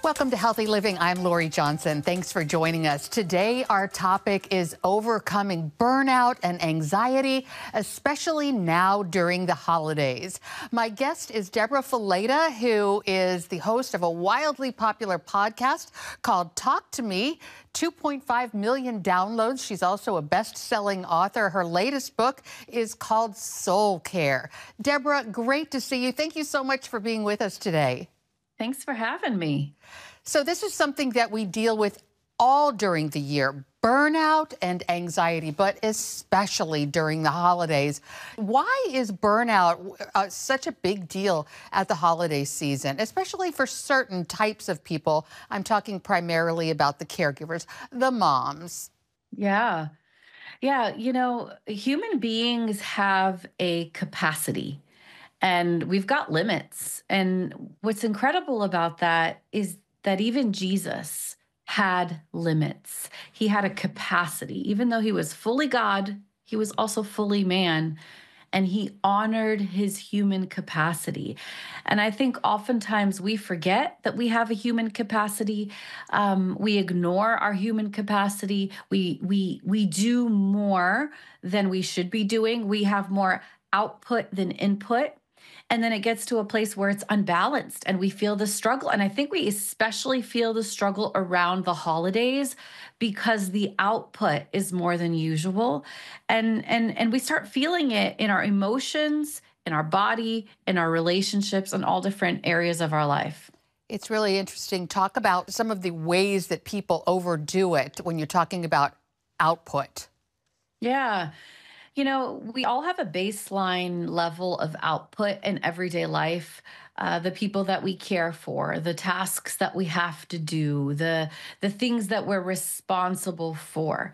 Welcome to Healthy Living. I'm Lori Johnson. Thanks for joining us. Today, our topic is overcoming burnout and anxiety, especially now during the holidays. My guest is Deborah F, who is the host of a wildly popular podcast called Talk to Me. 2.5 million downloads. She's also a best-selling author. Her latest book is called Soul Care. Deborah, great to see you. Thank you so much for being with us today. Thanks for having me. So this is something that we deal with all during the year, burnout and anxiety, but especially during the holidays. Why is burnout such a big deal at the holiday season, especially for certain types of people? I'm talking primarily about the caregivers, the moms. Yeah. Human beings have a capacity and we've got limits. And what's incredible about that is that even Jesus had limits. He had a capacity. Even though he was fully God, he was also fully man, and he honored his human capacity. And I think oftentimes we forget that we have a human capacity. We ignore our human capacity. We do more than we should be doing. We have more output than input. And then it gets to a place where it's unbalanced and we feel the struggle. And I think we especially feel the struggle around the holidays because the output is more than usual. And we start feeling it in our emotions, in our body, in our relationships, and all different areas of our life. It's really interesting. Talk about some of the ways that people overdo it when you're talking about output. Yeah. We all have a baseline level of output in everyday life. The people that we care for, the tasks that we have to do, the things that we're responsible for.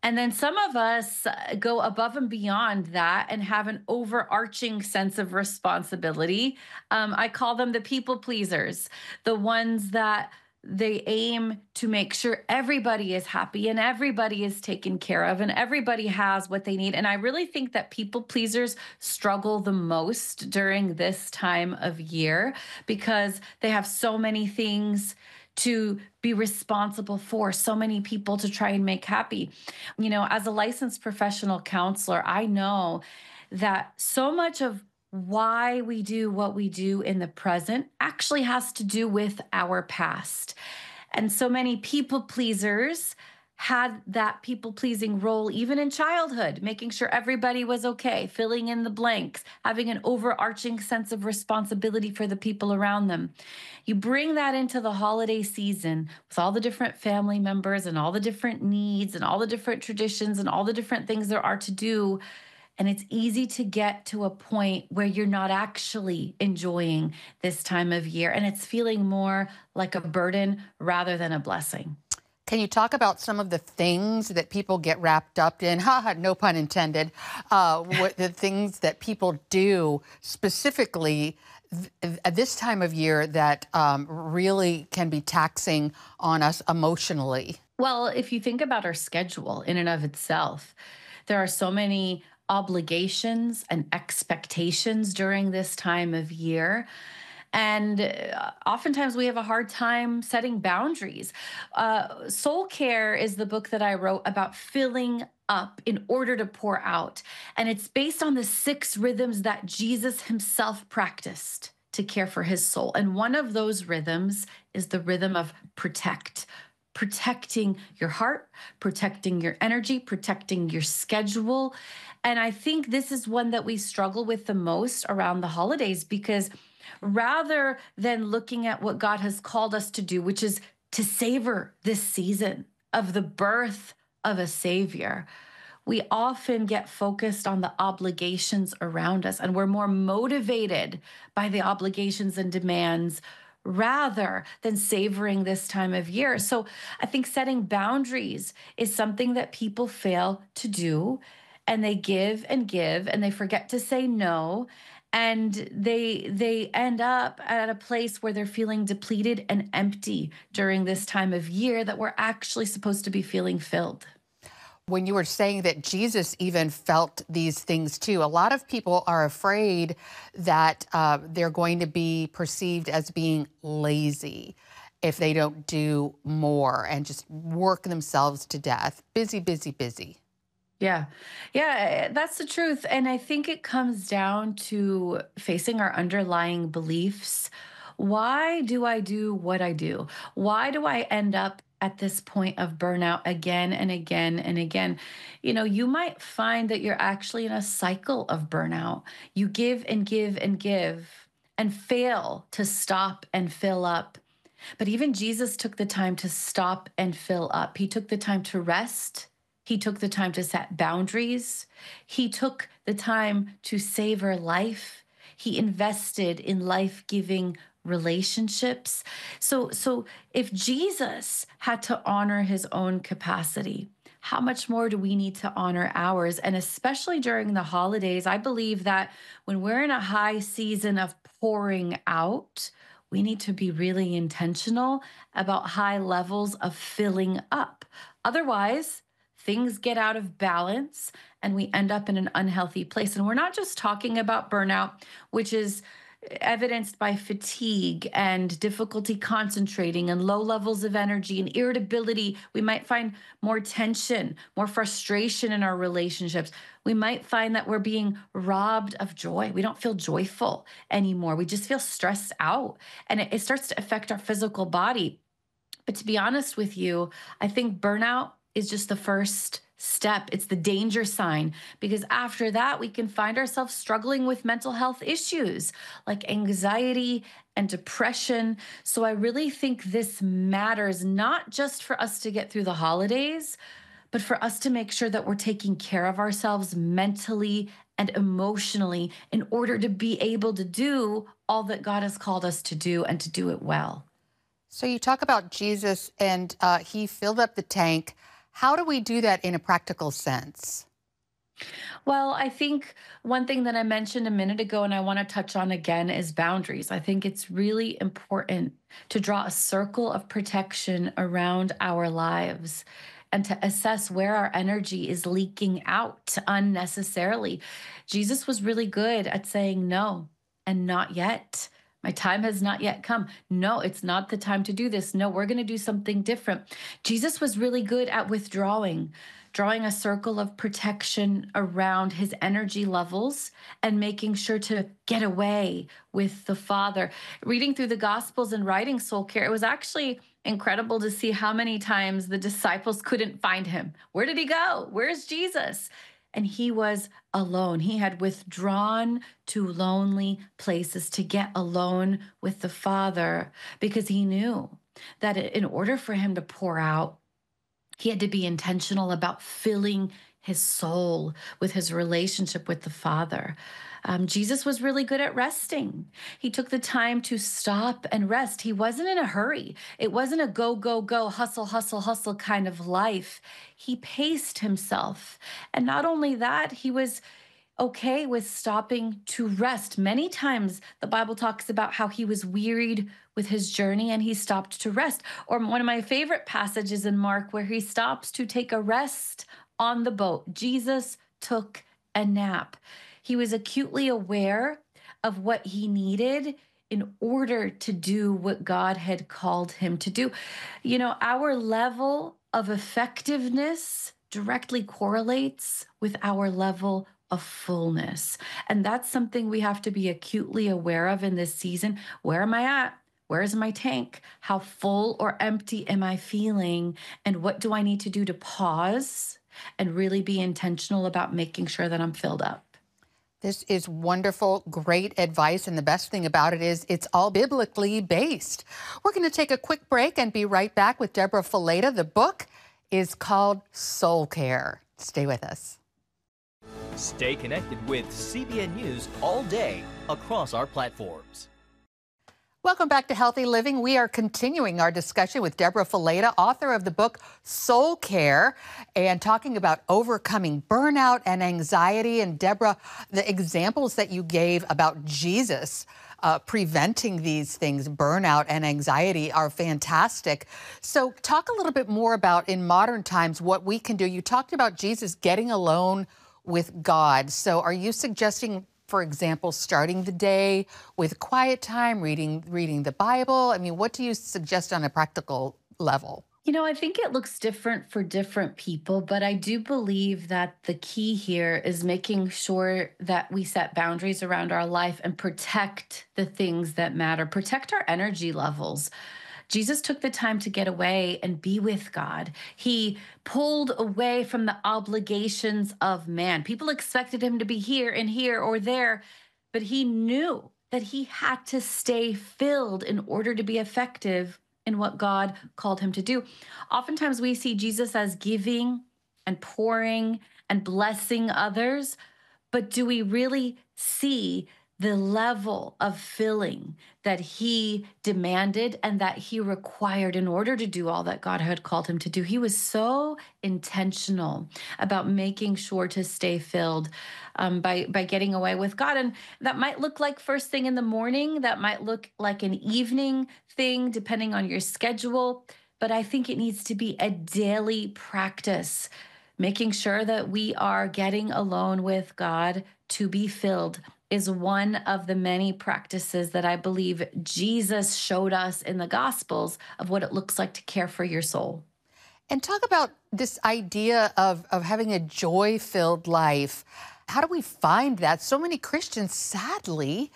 And then some of us go above and beyond that and have an overarching sense of responsibility. I call them the people pleasers, the ones that they aim to make sure everybody is happy and everybody is taken care of and everybody has what they need. And I really think that people pleasers struggle the most during this time of year because they have so many things to be responsible for, so many people to try and make happy. As a licensed professional counselor, I know that so much of why we do what we do in the present actually has to do with our past. And so many people pleasers had that people pleasing role even in childhood, making sure everybody was okay, filling in the blanks, having an overarching sense of responsibility for the people around them. You bring that into the holiday season with all the different family members and all the different needs and all the different traditions and all the different things there are to do. And it's easy to get to a point where you're not actually enjoying this time of year. And it's feeling more like a burden rather than a blessing. Can you talk about some of the things that people get wrapped up in? No pun intended. What the things that people do specifically at this time of year that really can be taxing on us emotionally? Well, if you think about our schedule in and of itself, there are so many obligations and expectations during this time of year. And oftentimes we have a hard time setting boundaries. Soul Care is the book that I wrote about filling up in order to pour out. And it's based on the 6 rhythms that Jesus himself practiced to care for his soul. And one of those rhythms is the rhythm of protecting your heart, protecting your energy, protecting your schedule. And I think this is one that we struggle with the most around the holidays because rather than looking at what God has called us to do, which is to savor this season of the birth of a Savior, we often get focused on the obligations around us, and we're more motivated by the obligations and demands rather than savoring this time of year. So I think setting boundaries is something that people fail to do, and they give and they forget to say no. And they end up at a place where they're feeling depleted and empty during this time of year that we're actually supposed to be feeling filled. When you were saying that Jesus even felt these things too, a lot of people are afraid that they're going to be perceived as being lazy. if they don't do more and just work themselves to death. Busy, busy, busy. Yeah. Yeah, that's the truth. And I think it comes down to facing our underlying beliefs. Why do I do what I do? Why do I end up at this point of burnout again and again and again? You might find that you're actually in a cycle of burnout. You give and give and give and fail to stop and fill up. But even Jesus took the time to stop and fill up. He took the time to rest. He took the time to set boundaries. He took the time to savor life. He invested in life-giving relationships. So if Jesus had to honor his own capacity, how much more do we need to honor ours? And especially during the holidays, I believe that when we're in a high season of pouring out, we need to be really intentional about high levels of filling up. Otherwise, things get out of balance and we end up in an unhealthy place. And we're not just talking about burnout, which is evidenced by fatigue and difficulty concentrating and low levels of energy and irritability. We might find more tension, more frustration in our relationships. We might find that we're being robbed of joy. We don't feel joyful anymore. We just feel stressed out, and it starts to affect our physical body. But to be honest with you, I think burnout is just the first step. It's the danger sign, because after that, we can find ourselves struggling with mental health issues like anxiety and depression. So I really think this matters, not just for us to get through the holidays, but for us to make sure that we're taking care of ourselves mentally and emotionally in order to be able to do all that God has called us to do and to do it well. So you talk about Jesus and he filled up the tank. How do we do that in a practical sense? Well, I think one thing that I mentioned a minute ago, and I want to touch on again, is boundaries. I think it's really important to draw a circle of protection around our lives and to assess where our energy is leaking out unnecessarily. Jesus was really good at saying no and not yet. My time has not yet come. No, it's not the time to do this. No, we're going to do something different. Jesus was really good at withdrawing, drawing a circle of protection around his energy levels and making sure to get away with the Father. Reading through the Gospels and writing Soul Care, it was actually incredible to see how many times the disciples couldn't find him. Where did he go? Where's Jesus? And he was alone. He had withdrawn to lonely places to get alone with the Father, because he knew that in order for him to pour out, he had to be intentional about filling his soul with his relationship with the Father. Jesus was really good at resting. He took the time to stop and rest. He wasn't in a hurry. It wasn't a go, go, go, hustle, hustle, hustle kind of life. He paced himself. And not only that, he was okay with stopping to rest. Many times the Bible talks about how he was wearied with his journey and he stopped to rest. Or one of my favorite passages in Mark where he stops to take a rest on the boat. Jesus took a nap. He was acutely aware of what he needed in order to do what God had called him to do. Our level of effectiveness directly correlates with our level of fullness. And that's something we have to be acutely aware of in this season. Where am I at? Where's my tank? How full or empty am I feeling? And what do I need to do to pause and really be intentional about making sure that I'm filled up? This is wonderful, great advice. And the best thing about it is it's all biblically based. We're going to take a quick break and be right back with Deborah F. The book is called Soul Care. Stay with us. Stay connected with CBN News all day across our platforms. Welcome back to Healthy Living. We are continuing our discussion with Deborah F., author of the book Soul Care, and talking about overcoming burnout and anxiety. And Deborah, the examples that you gave about Jesus preventing these things, burnout and anxiety, are fantastic. So talk a little bit more about, in modern times, what we can do. You talked about Jesus getting alone with God. So are you suggesting For example, starting the day with quiet time, reading the Bible? I mean, what do you suggest on a practical level? I think it looks different for different people, but I do believe that the key here is making sure that we set boundaries around our life and protect the things that matter, protect our energy levels. Jesus took the time to get away and be with God. He pulled away from the obligations of man. People expected him to be here and here or there, but he knew that he had to stay filled in order to be effective in what God called him to do. Oftentimes, we see Jesus as giving and pouring and blessing others, but do we really see the level of filling that he demanded and that he required in order to do all that God had called him to do? He was so intentional about making sure to stay filled by getting away with God. And that might look like first thing in the morning, that might look like an evening thing, depending on your schedule. But I think it needs to be a daily practice, making sure that we are getting alone with God to be filled is one of the many practices that I believe Jesus showed us in the Gospels of what it looks like to care for your soul. And talk about this idea of having a joy-filled life. How do we find that? So many Christians, sadly,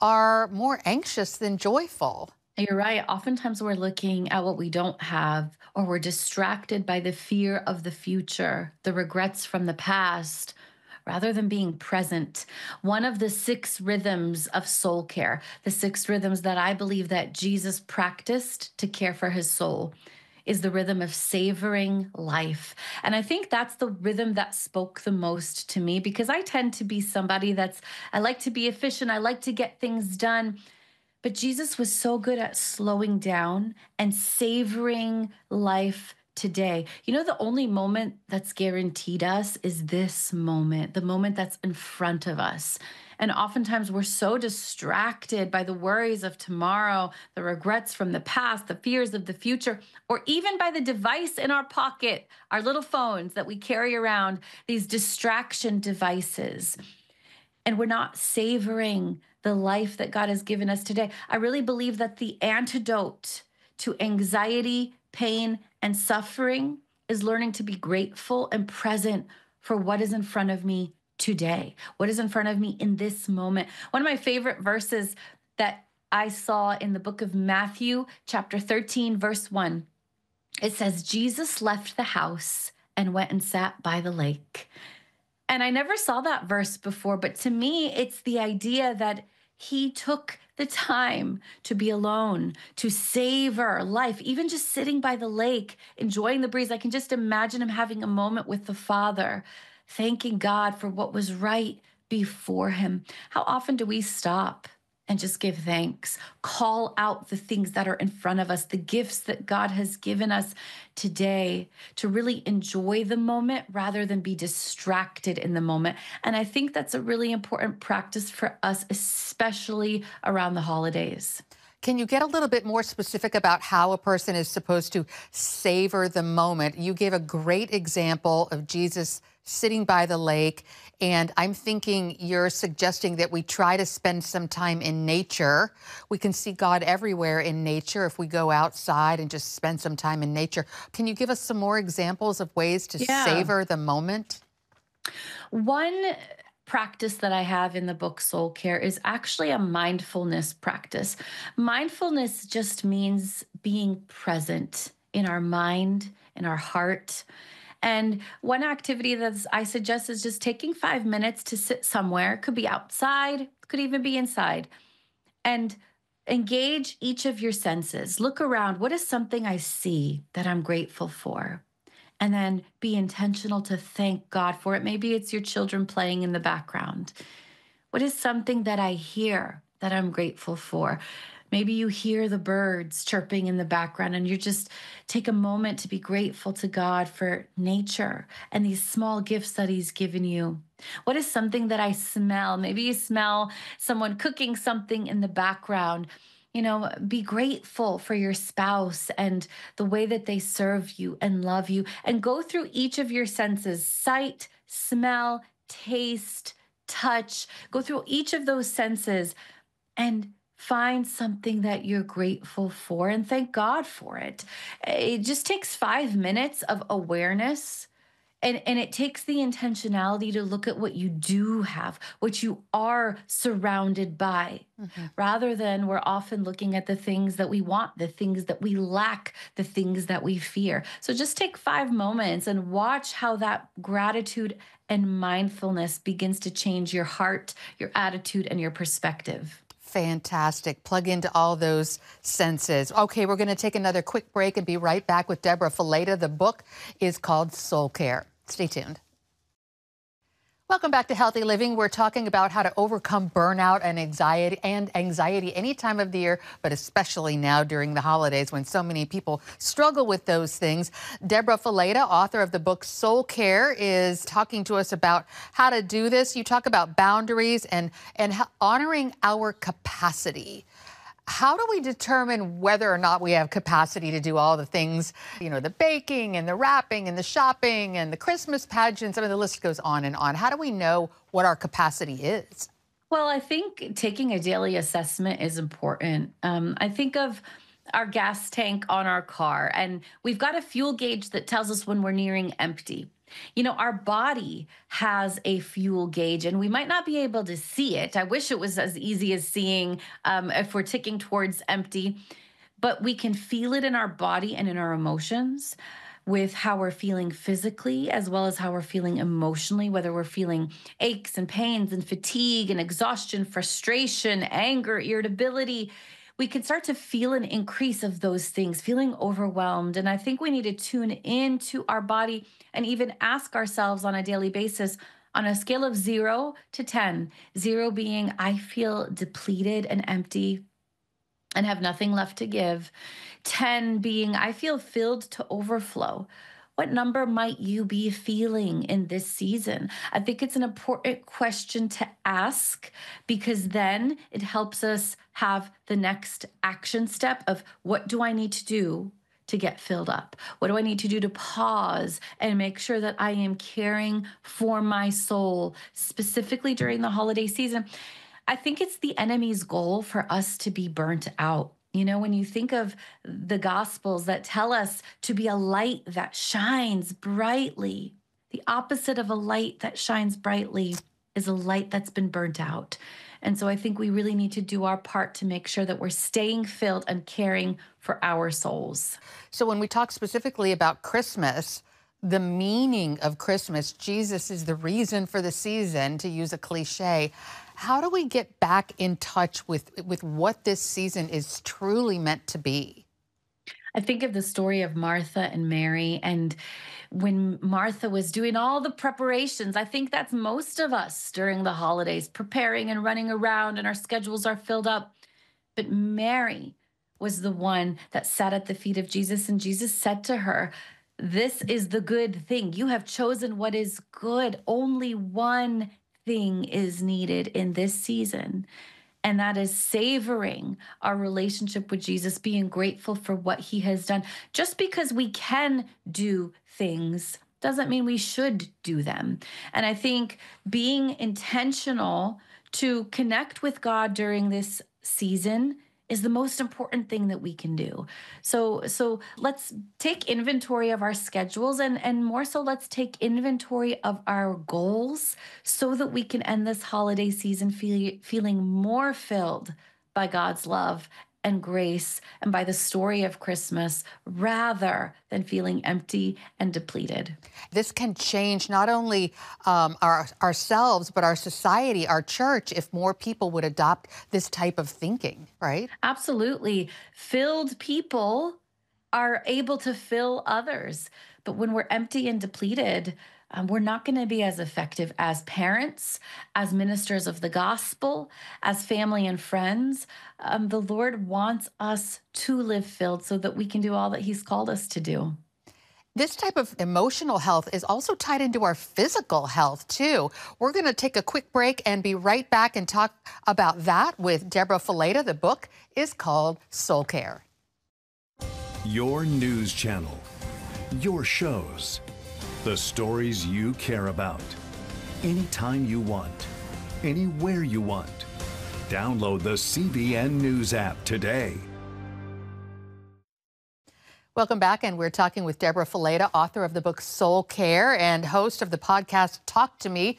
are more anxious than joyful. You're right. Oftentimes we're looking at what we don't have, or we're distracted by the fear of the future, the regrets from the past, rather than being present. One of the 6 rhythms of soul care, the 6 rhythms that I believe that Jesus practiced to care for his soul, is the rhythm of savoring life. And I think that's the rhythm that spoke the most to me, because I tend to be somebody I like to be efficient. I like to get things done. But Jesus was so good at slowing down and savoring life today. The only moment that's guaranteed us is this moment, the moment that's in front of us. And oftentimes we're so distracted by the worries of tomorrow, the regrets from the past, the fears of the future, or even by the device in our pocket, our little phones that we carry around, these distraction devices. And we're not savoring the life that God has given us today. I really believe that the antidote to anxiety, pain, and suffering is learning to be grateful and present for what is in front of me today, what is in front of me in this moment. One of my favorite verses that I saw in the book of Matthew, chapter 13, verse 1, it says, Jesus left the house and went and sat by the lake. And I never saw that verse before, but to me, it's the idea that he took the time to be alone, to savor life, even just sitting by the lake, enjoying the breeze. I can just imagine him having a moment with the Father, thanking God for what was right before him. How often do we stop and just give thanks, call out the things that are in front of us, the gifts that God has given us today, to really enjoy the moment rather than be distracted in the moment? And I think that's a really important practice for us, especially around the holidays. Can you get a little bit more specific about how a person is supposed to savor the moment? You gave a great example of Jesus sitting by the lake, and I'm thinking you're suggesting that we try to spend some time in nature. We can see God everywhere in nature if we go outside and just spend some time in nature. Can you give us some more examples of ways to savor the moment? One practice that I have in the book Soul Care is actually a mindfulness practice. Mindfulness just means being present in our mind, in our heart. And one activity that I suggest is just taking 5 minutes to sit somewhere. It could be outside, could even be inside, and engage each of your senses. Look around. What is something I see that I'm grateful for? And then be intentional to thank God for it. Maybe it's your children playing in the background. What is something that I hear that I'm grateful for? Maybe you hear the birds chirping in the background and you just take a moment to be grateful to God for nature and these small gifts that he's given you. What is something that I smell? Maybe you smell someone cooking something in the background. Be grateful for your spouse and the way that they serve you and love you, and go through each of your senses: sight, smell, taste, touch, go through each of those senses and find something that you're grateful for and thank God for it. It just takes 5 minutes of awareness. And it takes the intentionality to look at what you do have, what you are surrounded by, rather than we're often looking at the things that we want, the things that we lack, the things that we fear. So just take 5 moments and watch how that gratitude and mindfulness begins to change your heart, your attitude, and your perspective. Fantastic. Plug into all those senses. Okay, we're going to take another quick break and be right back with Deborah F. The book is called Soul Care. Stay tuned. Welcome back to Healthy Living. We're talking about how to overcome burnout and anxiety any time of the year, but especially now during the holidays when so many people struggle with those things. Deborah F., author of the book Soul Care, is talking to us about how to do this. You talk about boundaries and honoring our capacity. How do we determine whether or not we have capacity to do all the things, the baking and the wrapping and the shopping and the Christmas pageants? I mean, the list goes on and on. How do we know what our capacity is? Well, I think taking a daily assessment is important. I think of our gas tank on our car, and we've got a fuel gauge that tells us when we're nearing empty. Our body has a fuel gauge, and we might not be able to see it. I wish it was as easy as seeing if we're ticking towards empty, but we can feel it in our body and in our emotions with how we're feeling physically as well as how we're feeling emotionally, whether we're feeling aches and pains and fatigue and exhaustion, frustration, anger, irritability. We can start to feel an increase of those things, feeling overwhelmed. And I think we need to tune into our body and even ask ourselves on a daily basis on a scale of 0 to 10, 0 being I feel depleted and empty and have nothing left to give, 10 being I feel filled to overflow. What number might you be feeling in this season? I think it's an important question to ask because then it helps us have the next action step of what do I need to do to get filled up? What do I need to do to pause and make sure that I am caring for my soul, specifically during the holiday season? I think it's the enemy's goal for us to be burnt out. When you think of the Gospels that tell us to be a light that shines brightly, the opposite of a light that shines brightly is a light that's been burnt out. And so I think we really need to do our part to make sure that we're staying filled and caring for our souls. So when we talk specifically about Christmas, the meaning of Christmas, Jesus is the reason for the season, to use a cliche. How do we get back in touch with what this season is truly meant to be? I think of the story of Martha and Mary, and when Martha was doing all the preparations, I think that's most of us during the holidays, preparing and running around, and our schedules are filled up. But Mary was the one that sat at the feet of Jesus, and Jesus said to her, "This is the good thing. You have chosen what is good. Only one thing is needed in this season, and that is savoring our relationship with Jesus, being grateful for what he has done. Just because we can do things doesn't mean we should do them." And I think being intentional to connect with God during this season is the most important thing that we can do. So let's take inventory of our schedules, and more so, let's take inventory of our goals so that we can end this holiday season feeling more filled by God's love and grace and by the story of Christmas rather than feeling empty and depleted. This can change not only ourselves, but our society, our church, if more people would adopt this type of thinking, right? Absolutely. Filled people are able to fill others. But when we're empty and depleted, we're not going to be as effective as parents, as ministers of the gospel, as family and friends. The Lord wants us to live filled so that we can do all that he's called us to do. This type of emotional health is also tied into our physical health, too. We're going to take a quick break and be right back and talk about that with Deborah F. The book is called Soul Care. Your news channel, your shows, the stories you care about. Anytime you want, anywhere you want. Download the CBN News app today. Welcome back, and we're talking with Deborah F, author of the book Soul Care and host of the podcast Talk to Me,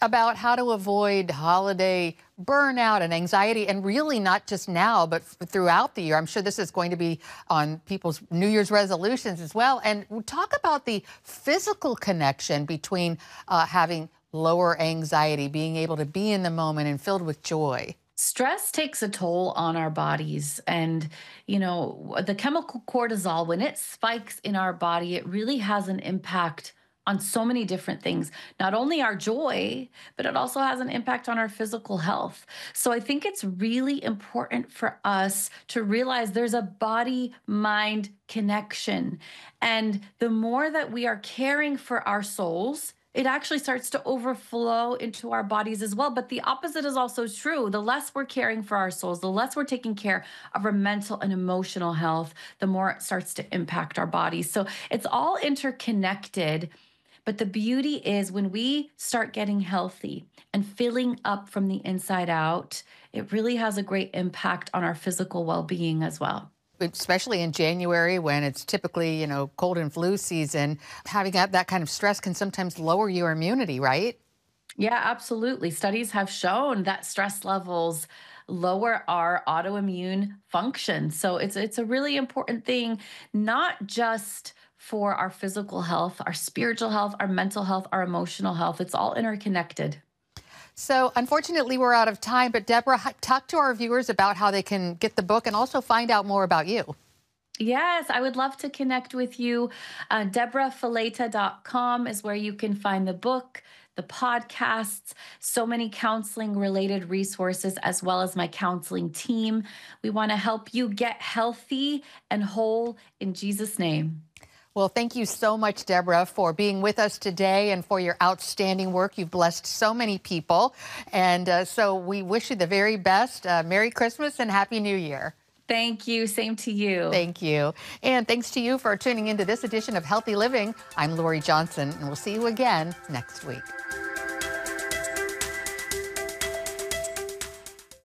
about how to avoid holiday burnout and anxiety, and really not just now, but throughout the year. I'm sure this is going to be on people's New Year's resolutions as well. And we'll talk about the physical connection between having lower anxiety, being able to be in the moment and filled with joy. Stress takes a toll on our bodies. And, the chemical cortisol, when it spikes in our body, it really has an impact on so many different things, not only our joy, but it also has an impact on our physical health. So I think it's really important for us to realize there's a body-mind connection. And the more that we are caring for our souls, it actually starts to overflow into our bodies as well. But the opposite is also true. The less we're caring for our souls, the less we're taking care of our mental and emotional health, the more it starts to impact our bodies. So it's all interconnected. But the beauty is when we start getting healthy and filling up from the inside out, it really has a great impact on our physical well-being as well. Especially in January, when it's typically, cold and flu season, having that kind of stress can sometimes lower your immunity, right? Yeah, absolutely. Studies have shown that stress levels lower our autoimmune function. So it's a really important thing, not just for our physical health, our spiritual health, our mental health, our emotional health. It's all interconnected. So unfortunately, we're out of time, but Deborah, talk to our viewers about how they can get the book and also find out more about you. Yes, I would love to connect with you. DeborahFaleta.com is where you can find the book, the podcasts, so many counseling related resources, as well as my counseling team. We want to help you get healthy and whole in Jesus' name. Well, thank you so much, Deborah, for being with us today and for your outstanding work. You've blessed so many people. And so we wish you the very best. Merry Christmas and Happy New Year. Thank you. Same to you. Thank you. And thanks to you for tuning into this edition of Healthy Living. I'm Lori Johnson, and we'll see you again next week.